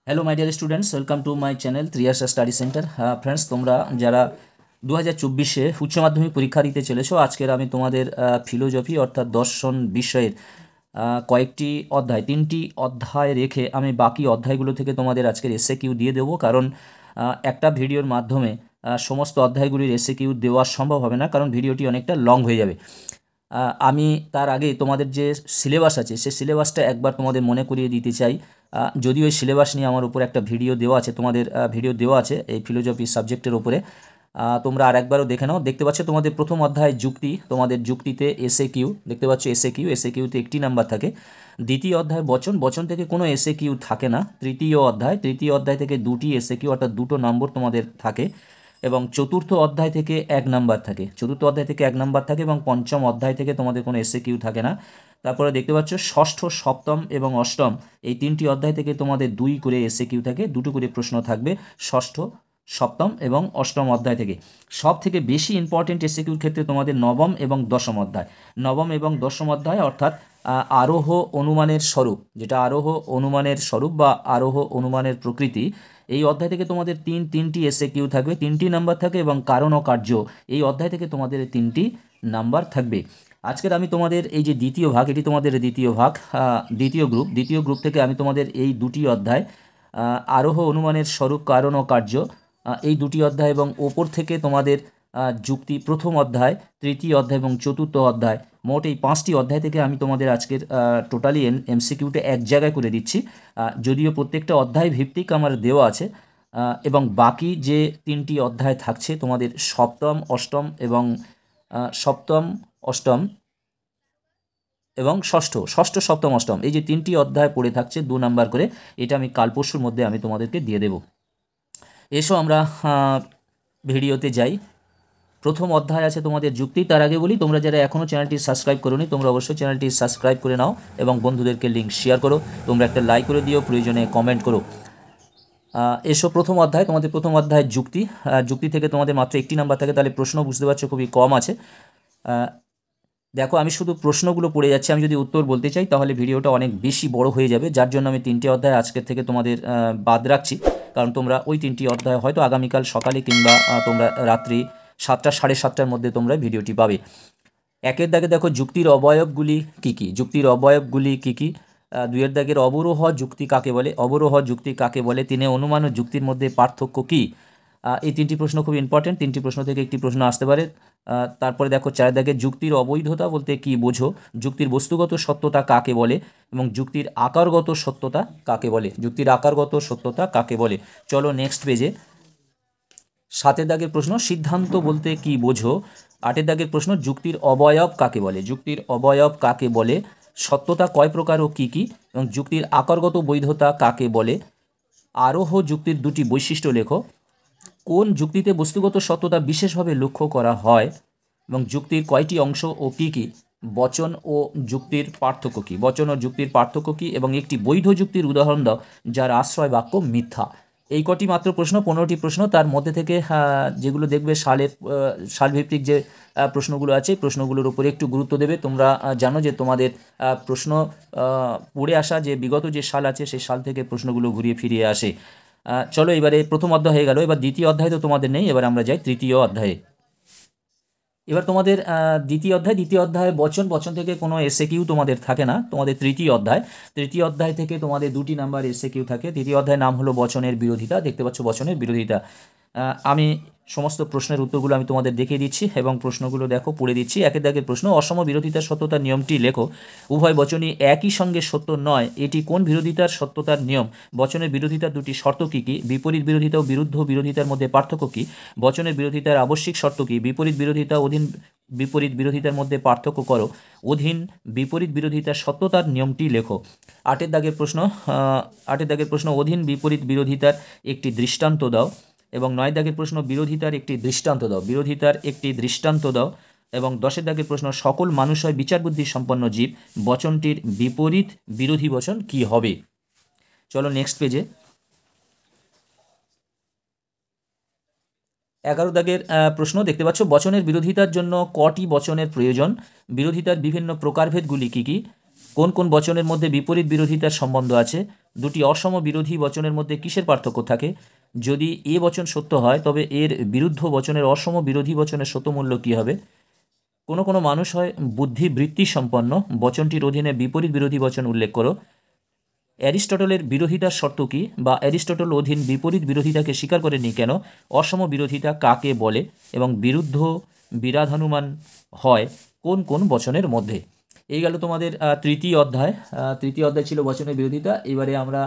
Hello my dear students, welcome to my channel 3 years study centre. Friends, তোমরা যারা 2024-এ উচ্চ মাধ্যমিক পরীক্ষা দিতে চলেছো, আজকের আমি তোমাদের ফিলোজফি অর্থাৎ দর্শন বিষয়ের কয়েকটি অধ্যায়, 3টি অধ্যায় রেখে আমি বাকি অধ্যায়গুলো থেকে তোমাদের আজকের এসএ কিউ দিয়ে দেবো। কারণ একটা ভিডিওর মাধ্যমে সমস্ত অধ্যায়গুলির এসএ কিউ দেওয়া সম্ভব হবে না, কারণ ভিডিওটি অনেকটা লং হয়ে যাবে। আমি তার আগে তোমাদের যে সিলেবাস আছে সেই সিলেবাসটা একবার তোমাদের মনে করিয়ে দিতে চাই। যদিও এই সিলেবাস নিয়ে আমার উপরে একটা ভিডিও দেওয়া আছে, তোমাদের ভিডিও দেওয়া আছে এই ফিলোজফি সাবজেক্টের উপরে, তোমরা আরেকবারও দেখে নাও। দেখতে পাচ্ছ তোমাদের প্রথম অধ্যায় যুক্তি, তোমাদের যুক্তিতে এসএ কিউ দেখতে পাচ্ছ। এসএ কিউতে 1টি নাম্বার থাকে। দ্বিতীয় অধ্যায় বচন, বচন থেকে কোনো এসএ কিউ থাকে না। তৃতীয় অধ্যায় থেকে 2টি এসএ কিউ অর্থাৎ 2টো নম্বর তোমাদের থাকে। এবং চতুর্থ অধ্যায় থেকে 1 নাম্বার থাকে, এবং পঞ্চম অধ্যায় থেকে তোমাদের কোনো এসএ কিউ থাকে না। তারপরে দেখতে পাচ্ছ ষষ্ঠ, সপ্তম এবং অষ্টম এই 3টি অধ্যায় থেকে তোমাদের 2 করে এসএ কিউ থাকে, 2টো করে প্রশ্ন থাকবে ষষ্ঠ, সপ্তম এবং অষ্টম অধ্যায় থেকে। সব থেকে বেশি ইম্পর্টেন্ট এসএ কিউর ক্ষেত্রে তোমাদের নবম এবং দশম অধ্যায় অর্থাৎ আরোহ অনুমানের স্বরূপ, যেটা আরোহ অনুমানের স্বরূপ বা আরোহ অনুমানের প্রকৃতি, এই অধ্যায় থেকে তোমাদের 3টি এসএ কিউ থাকবে, 3টি নাম্বার থাকে। এবং কারণ ও কার্য এই অধ্যায় থেকে তোমাদের 3টি নাম্বার থাকবে। আজকের আমি তোমাদের এই যে দ্বিতীয় ভাগ, এটি তোমাদের দ্বিতীয় ভাগ, দ্বিতীয় গ্রুপ থেকে আমি তোমাদের এই 2টি অধ্যায়, আরোহ অনুমানের স্বরূপ, কারণ ও কার্য, এই 2টি অধ্যায় এবং ওপর থেকে তোমাদের যুক্তি প্রথম অধ্যায়, তৃতীয় অধ্যায় এবং চতুর্থ অধ্যায়, মোট এই 5টি অধ্যায় থেকে আমি তোমাদের আজকের টোটালি এমসিকিউটা এক জায়গায় করে দিচ্ছি। যদিও প্রত্যেকটা অধ্যায় ভিত্তিক আমার দেওয়া আছে, এবং বাকি যে 3টি অধ্যায় থাকছে তোমাদের সপ্তম, অষ্টম এবং ষষ্ঠ, সপ্তম, অষ্টম, এই যে 3টি অধ্যায় পড়ে থাকছে 2 নাম্বার করে, এটা আমি কাল পরশুর মধ্যে আমি তোমাদেরকে দিয়ে দেব। এসো আমরা ভিডিওতে যাই। প্রথম অধ্যায় আছে তোমাদের যুক্তি। তার আগে বলি, তোমরা যারা এখনও চ্যানেলটি সাবস্ক্রাইব করোনি, তোমরা অবশ্যই চ্যানেলটি সাবস্ক্রাইব করে নাও এবং বন্ধুদেরকে লিঙ্ক শেয়ার করো। তোমরা একটা লাইক করে দিও, প্রয়োজনে কমেন্ট করো। এসো প্রথম অধ্যায়, তোমাদের প্রথম অধ্যায় যুক্তি। যুক্তি থেকে তোমাদের মাত্র 1টি নাম্বার থাকে, তাহলে প্রশ্ন বুঝতে পারছো খুবই কম আছে। দেখো, আমি শুধু প্রশ্নগুলো পড়ে যাচ্ছি, আমি যদি উত্তর বলতে চাই তাহলে ভিডিওটা অনেক বেশি বড় হয়ে যাবে, যার জন্য আমি 3টে অধ্যায় আজকের থেকে তোমাদের বাদ রাখছি। কারণ তোমরা ওই 3টি অধ্যায় হয়তো আগামীকাল সকালে কিংবা তোমরা রাত্রি 7টা, 7:30টার মধ্যে তোমরা ভিডিওটি পাবে। একের দাগে দেখো যুক্তির অবয়বগুলি কী কী, 2 এর দাগের অবরোহ যুক্তি কাকে বলে, 3 অনুমান ও যুক্তির মধ্যে পার্থক্য কী। এই 3টি প্রশ্ন খুব ইম্পর্টেন্ট, 3টি প্রশ্ন থেকে একটি প্রশ্ন আসতে পারে। তারপরে দেখো 4 দাগে যুক্তির অবৈধতা বলতে কি বোঝো, যুক্তির বস্তুগত সত্যতা কাকে বলে এবং যুক্তির আকারগত সত্যতা কাকে বলে। চলো নেক্সট পেজে। 7 দাগের প্রশ্ন সিদ্ধান্ত বলতে কি বোঝো। 8 দাগের প্রশ্ন যুক্তির অবয়ব কাকে বলে, সত্যতা কয় প্রকার ও কী কী, এবং যুক্তির আকারগত বৈধতা কাকে বলে। আরোহ যুক্তির 2টি বৈশিষ্ট্য লেখো। কোন যুক্তিতে বস্তুগত সত্যতা বিশেষভাবে লক্ষ্য করা হয় এবং যুক্তির কয়টি অংশ ও কী কী। বচন ও যুক্তির পার্থক্য কী এবং একটি বৈধ যুক্তির উদাহরণ দাও যার আশ্রয় বাক্য মিথ্যা। এই কটি মাত্র প্রশ্ন, 15টি প্রশ্ন। তার মধ্যে থেকে যেগুলো দেখবে সালভিত্তিক যে প্রশ্নগুলো আছে, প্রশ্নগুলোর উপরে একটু গুরুত্ব দেবে। তোমরা জানো যে তোমাদের প্রশ্ন পড়ে আসা যে বিগত যে সাল আছে সেই সাল থেকে প্রশ্নগুলো ঘুরিয়ে ফিরিয়ে আসে। চলো, এবারে প্রথম অধ্যায় হয়ে গেল, এবার দ্বিতীয় অধ্যায় তো তোমাদের নেই, এবার আমরা যাই তৃতীয় অধ্যায়ে। এবার তোমাদের দ্বিতীয় অধ্যায় বচন থেকে কোনো এসএ কিউ তোমাদের থাকে না। তোমাদের তৃতীয় অধ্যায় থেকে তোমাদের 2টি নাম্বার এসএ কিউ থাকে। তৃতীয় অধ্যায়ের নাম হলো বচনের বিরোধিতা। দেখতে পাচ্ছ বচনের বিরোধিতা। আমি সমস্ত প্রশ্নের উত্তরগুলো আমি তোমাদের দেখিয়ে দিচ্ছি এবং প্রশ্নগুলো দেখো পড়ে দিচ্ছি। 1 দাগের প্রশ্ন অসম বিরোধিতার সত্যতার নিয়মটি লেখো। উভয় বচনই একই সঙ্গে সত্য নয়, এটি কোন বিরোধিতার সত্যতার নিয়ম। বচনের বিরোধিতার 2টি শর্ত কী কী। বিপরীত বিরোধিতা ও বিরুদ্ধ বিরোধিতার মধ্যে পার্থক্য কী। বচনের বিরোধিতার আবশ্যিক শর্ত কী। বিপরীত বিরোধিতা অধীন বিপরীত বিরোধিতার মধ্যে পার্থক্য করো। অধীন বিপরীত বিরোধিতার সত্যতার নিয়মটি লেখো। 8 দাগের প্রশ্ন অধীন বিপরীত বিরোধিতার একটি দৃষ্টান্ত দাও। এবং 9 দাগের প্রশ্ন বিরোধিতার একটি দৃষ্টান্ত দাও। এবং 10 দাগের প্রশ্ন সকল মানুষ হয় বিচার বুদ্ধি সম্পন্ন জীব, বচনটির বিপরীত বিরোধী বচন কি হবে। চলো নেক্সট পেজে। 11 দাগের প্রশ্ন দেখতে পাচ্ছ বচনের বিরোধিতার জন্য কটি বচনের প্রয়োজন। বিরোধিতার বিভিন্ন প্রকারভেদগুলি কী কী। কোন কোন বচনের মধ্যে বিপরীত বিরোধিতার সম্বন্ধ আছে। দুটি অসম বিরোধী বচনের মধ্যে কিসের পার্থক্য থাকে? যদি এ বচন সত্য হয় তবে এর বিরুদ্ধ বচনের অসম বিরোধী বচনের সত্য মূল্য কী হবে? কোনো মানুষ হয় বুদ্ধিবৃত্তি সম্পন্ন, বচনটির অধীনে বিপরীত বিরোধী বচন উল্লেখ করো। অ্যারিস্টটলের বিরোধিতার শর্ত কী, বা অ্যারিস্টটল অধীন বিপরীত বিরোধিতাকে স্বীকার করেনি কেন? অসম বিরোধিতা কাকে বলে এবং বিরুদ্ধ বিরাধানুমান হয় কোন কোন বচনের মধ্যে? এই গেল তোমাদের তৃতীয় অধ্যায়। তৃতীয় অধ্যায় ছিল বচনের বিরোধিতা। এবারে আমরা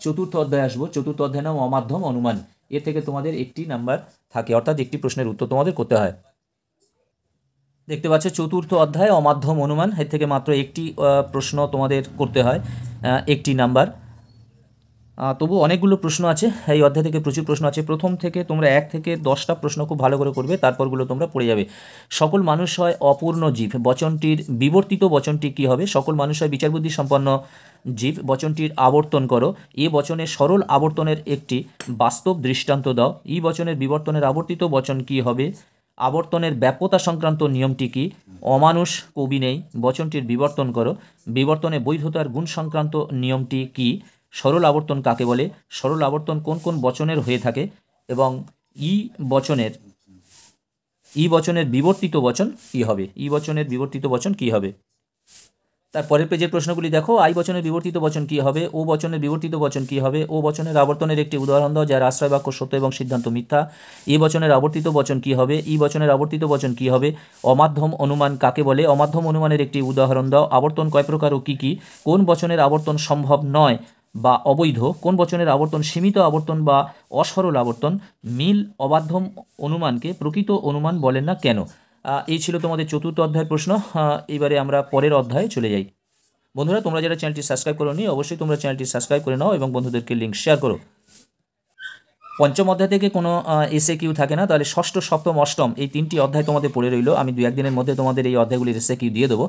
চতুর্থ অধ্যায় আসবো। চতুর্থ অধ্যায় নাম অমাধ্যম অনুমান। এর থেকে তোমাদের একটি নাম্বার থাকে, অর্থাৎ একটি প্রশ্নের উত্তর তোমাদের করতে হয়। দেখতে পাচ্ছ চতুর্থ অধ্যায় অমাধ্যম অনুমান, এর থেকে মাত্র একটি প্রশ্ন তোমাদের করতে হয়, একটি নাম্বার। তবু অনেকগুলো প্রশ্ন আছে এই অধ্যায় থেকে, প্রচুর প্রশ্ন আছে। প্রথম থেকে তোমরা 1 থেকে 10টা প্রশ্ন খুব ভালো করে করবে, তারপরগুলো তোমরা পড়ে যাবে। সকল মানুষ হয় অপূর্ণ জীব, বচনটির বিবর্তিত বচনটি কী হবে? সকল মানুষ হয় বিচারবুদ্ধি সম্পন্ন জীব, বচনটির আবর্তন করো। এ বচনের সরল আবর্তনের একটি বাস্তব দৃষ্টান্ত দাও। ই বচনের বিবর্তনের আবর্তিত বচন কী হবে? আবর্তনের ব্যাপ্যতা সংক্রান্ত নিয়মটি কি? অমানুষ কবি নেই, বচনটির বিবর্তন করো। বিবর্তনে বৈধতার গুণ সংক্রান্ত নিয়মটি কি? সরল আবর্তন কাকে বলে? সরল আবর্তন কোন কোন বচনের হয়ে থাকে? এবং ই বচনের বিবর্তিত বচন কি হবে? ই বচনের বিবর্তিত বচন কি হবে? তারপরের পেজের প্রশ্নগুলি দেখো। আই বচনের বিবর্তিত বচন কী হবে? ও বচনের বিবর্তিত বচন কী হবে? ও বচনের আবর্তনের একটি উদাহরণ দাও যার আশ্রয় বাক্য সত্য এবং সিদ্ধান্ত মিথ্যা। এ বচনের আবর্তিত বচন কী হবে? ই বচনের আবর্তিত বচন কী হবে? অমাধ্যম অনুমান কাকে বলে? অমাধ্যম অনুমানের একটি উদাহরণ দাও। আবর্তন কয় প্রকার ও কী কী? কোন বচনের আবর্তন সম্ভব নয় বা অবৈধ? কোন বচনের আবর্তন সীমিত আবর্তন বা অসরল আবর্তন? মিল অবাধ্যম অনুমানকে প্রকৃত অনুমান বলেন না কেন? এই ছিল তোমাদের চতুর্থ অধ্যায়ের প্রশ্ন। এবারে আমরা পরের অধ্যায়ে চলে যাই। বন্ধুরা, তোমরা যারা চ্যানেলটি সাবস্ক্রাইব করোনি অবশ্যই তোমরা চ্যানেলটি সাবস্ক্রাইব করে নাও এবং বন্ধুদেরকে লিঙ্ক শেয়ার করো। পঞ্চম অধ্যায় থেকে কোনো এসএ কিউ থাকে না, তাহলে ষষ্ঠ, সপ্তম, অষ্টম এই 3টি অধ্যায় তোমাদের পড়ে রইল। আমি 2-1 দিনের মধ্যে তোমাদের এই অধ্যায়গুলির এসএ কিউ দিয়ে দেবো।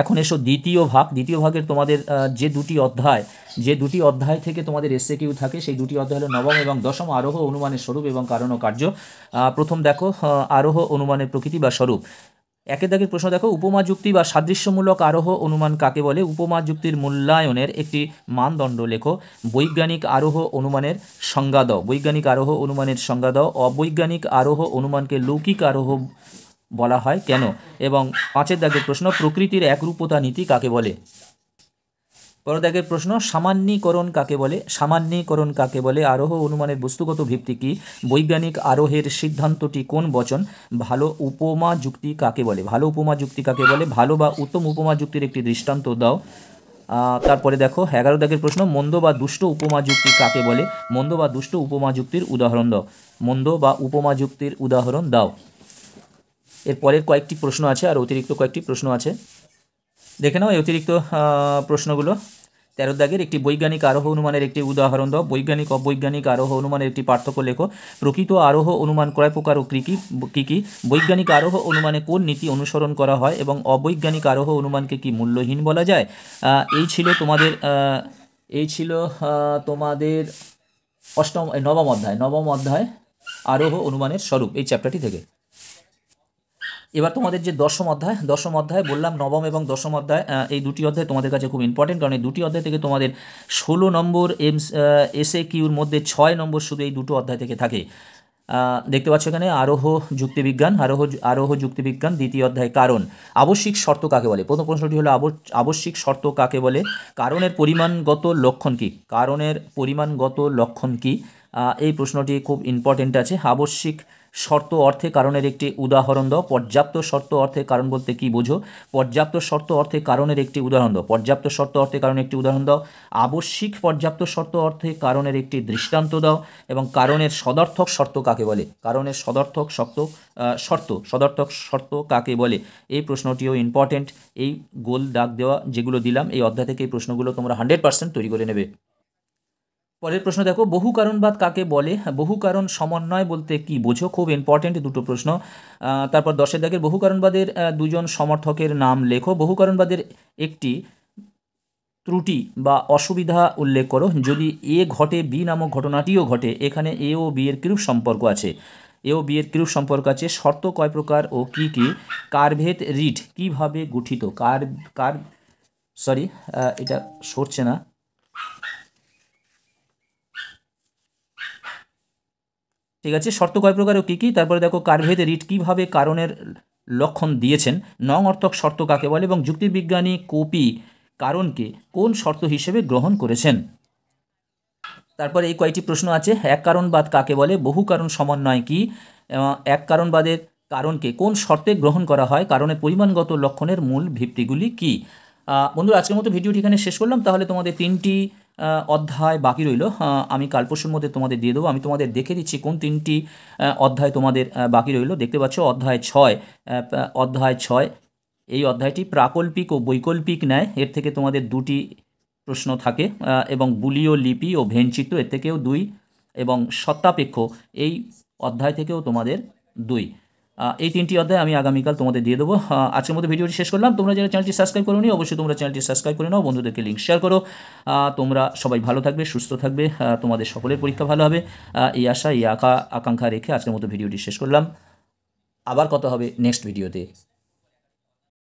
এখন এসো দ্বিতীয় ভাগ। দ্বিতীয় ভাগের তোমাদের যে দুটি অধ্যায় থেকে তোমাদের এসএ কিউ থাকে, সেই দুটি অধ্যায় হলো নবম এবং দশম, আরোহ অনুমানের স্বরূপ এবং কারণ ও কার্য। প্রথম দেখো আরোহ অনুমানের প্রকৃতি বা স্বরূপ। 1 দাগের প্রশ্ন দেখো, উপমা যুক্তি বা সাদৃশ্যমূলক আরোহ অনুমান কাকে বলে? উপমা যুক্তির মূল্যায়নের একটি মানদণ্ড লেখো। বৈজ্ঞানিক আরোহ অনুমানের সংজ্ঞা দাও। বৈজ্ঞানিক আরোহ অনুমানের সংজ্ঞা দাও। অবৈজ্ঞানিক আরোহ অনুমানকে লৌকিক আরোহ বলা হয় কেন? এবং 5 দাগের প্রশ্ন, প্রকৃতির একরূপতা নীতি কাকে বলে? পরের দাগের প্রশ্ন, সামান্যীকরণ কাকে বলে? সামান্যীকরণ কাকে বলে? আরোহ অনুমানের বস্তুগত ভিত্তি কি? বৈজ্ঞানিক আরোহের সিদ্ধান্তটি কোন বচন? ভালো উপমা যুক্তি কাকে বলে? ভালো উপমা যুক্তি কাকে বলে? ভালো বা উত্তম উপমা যুক্তির একটি দৃষ্টান্ত দাও। তারপরে দেখো 11 দাগের প্রশ্ন, মন্দ বা দুষ্ট উপমা যুক্তি কাকে বলে? মন্দ বা দুষ্ট উপমা যুক্তির উদাহরণ দাও। মন্দ বা উপমা যুক্তির উদাহরণ দাও। এরপরের কয়েকটি প্রশ্ন আছে, আর অতিরিক্ত কয়েকটি প্রশ্ন আছে, দেখে নাও এই অতিরিক্ত প্রশ্নগুলো। 13 দাগের, একটি বৈজ্ঞানিক আরোহ অনুমানের একটি উদাহরণ দাও। বৈজ্ঞানিক অবৈজ্ঞানিক আরোহ অনুমানের একটি পার্থক্য লেখো। প্রকৃত আরোহ অনুমান কয় প্রকার ও কী কী? বৈজ্ঞানিক আরোহ অনুমানে কোন নীতি অনুসরণ করা হয় এবং অবৈজ্ঞানিক আরোহ অনুমানকে কি মূল্যহীন বলা যায়? এই ছিল তোমাদের নবম অধ্যায় আরোহ অনুমানের স্বরূপ, এই চ্যাপ্টারটি থেকে। এবার তোমাদের যে দশম অধ্যায় বললাম, নবম এবং দশম অধ্যায়, এই দুটি অধ্যায় তোমাদের কাছে খুব ইম্পর্টেন্ট, কারণ এই দুটি অধ্যায় থেকে তোমাদের 16 নম্বর এসএ কিউর মধ্যে 6 নম্বর শুধু এই দুটো অধ্যায় থেকে থাকে। দেখতে পাচ্ছ এখানে আরোহ যুক্তিবিজ্ঞান দ্বিতীয় অধ্যায়। কারণ আবশ্যিক শর্ত কাকে বলে? প্রথম প্রশ্নটি হলো আবশ্যিক শর্ত কাকে বলে? কারণের পরিমাণগত লক্ষণ কি? কারণের পরিমাণগত লক্ষণ কি? এই প্রশ্নটি খুব ইম্পর্টেন্ট আছে। আবশ্যিক শর্ত অর্থে কারণের একটি উদাহরণ দাও। পর্যাপ্ত শর্ত অর্থে কারণ বলতে কি বোঝো? পর্যাপ্ত শর্ত অর্থে কারণের একটি উদাহরণ দাও। পর্যাপ্ত শর্ত অর্থে কারণের একটি উদাহরণ দাও। আবশ্যিক পর্যাপ্ত শর্ত অর্থে কারণের একটি দৃষ্টান্ত দাও। এবং কারণের সদর্থক শর্ত কাকে বলে? কারণের সদর্থক শর্ত কাকে বলে? এই প্রশ্নটিও ইম্পর্টেন্ট। এই গোল দাগ দেওয়া যেগুলো দিলাম এই অধ্যায় থেকে এই প্রশ্নগুলো তোমরা 100% তৈরি করে নেবে। পরের প্রশ্ন দেখো, বহু কারণবাদ কাকে বলে? বহু কারণ সমন্বয় বলতে কি বোঝো? খুব ইম্পর্টেন্ট দুটো প্রশ্ন। তারপর 10 দাগের, বহু কারণবাদের দুজন সমর্থকের নাম লেখো। বহু কারণবাদের একটি ত্রুটি বা অসুবিধা উল্লেখ করো। যদি এ ঘটে, বি নামক ঘটনাটিও ঘটে, এখানে এ ও বি এর কিরূপ সম্পর্ক আছে? শর্ত কয় প্রকার ও কি কি? কার্ভেট রিড কিভাবে গঠিত? এটা সরছে না। ঠিক আছে। শর্ত কয় প্রকার ও কী কী, তারপরে দেখো কারভেদ রিট কীভাবে কারণের লক্ষণ দিয়েছেন, নং অর্থক শর্ত কাকে বলে এবং যুক্তিবিজ্ঞানী কপি কারণকে কোন শর্ত হিসেবে গ্রহণ করেছেন। তারপরে এই কয়টি প্রশ্ন আছে, এক কারণবাদ কাকে বলে, বহু কারণ সমন্বয় কি, এক কারণবাদের কারণকে কোন শর্তে গ্রহণ করা হয়, কারণের পরিমাণগত লক্ষণের মূল ভিত্তিগুলি কি। বন্ধুরা আজকের মতো ভিডিওটি এখানে শেষ করলাম। তাহলে তোমাদের 3টি অধ্যায় বাকি রইল, আমি কাল পরশুর মধ্যে তোমাদের দিয়ে দেবো। আমি তোমাদের দেখে দিচ্ছি কোন 3টি অধ্যায় তোমাদের বাকি রইল। দেখতে পাচ্ছ অধ্যায় 6 এই অধ্যায়টি প্রাকল্পিক ও বৈকল্পিক ন্যায়, এর থেকে তোমাদের 2টি প্রশ্ন থাকে, এবং বুলীয় লিপি ও ভেনচিত্র এর থেকেও 2, এবং সত্তাপেক্ষ এই অধ্যায় থেকেও তোমাদের 2। এই 3টি অধ্যায় আমি আগামীকাল তোমাদের দিয়ে দেবো। আজকের মতো ভিডিওটি শেষ করলাম। তোমরা যারা চ্যানেলটি সাবস্ক্রাইব করো নি, অবশ্যই তোমরা চ্যানেলটি সাবস্ক্রাইব করে নাও, বন্ধুদেরকে লিঙ্ক শেয়ার করো। তোমরা সবাই ভালো থাকবে, সুস্থ থাকবে, তোমাদের সকলের পরীক্ষা ভালো হবে, এই আশা এই আকাঙ্ক্ষা রেখে আজকের মতো ভিডিওটি শেষ করলাম। আবার কথা হবে নেক্সট ভিডিওতে।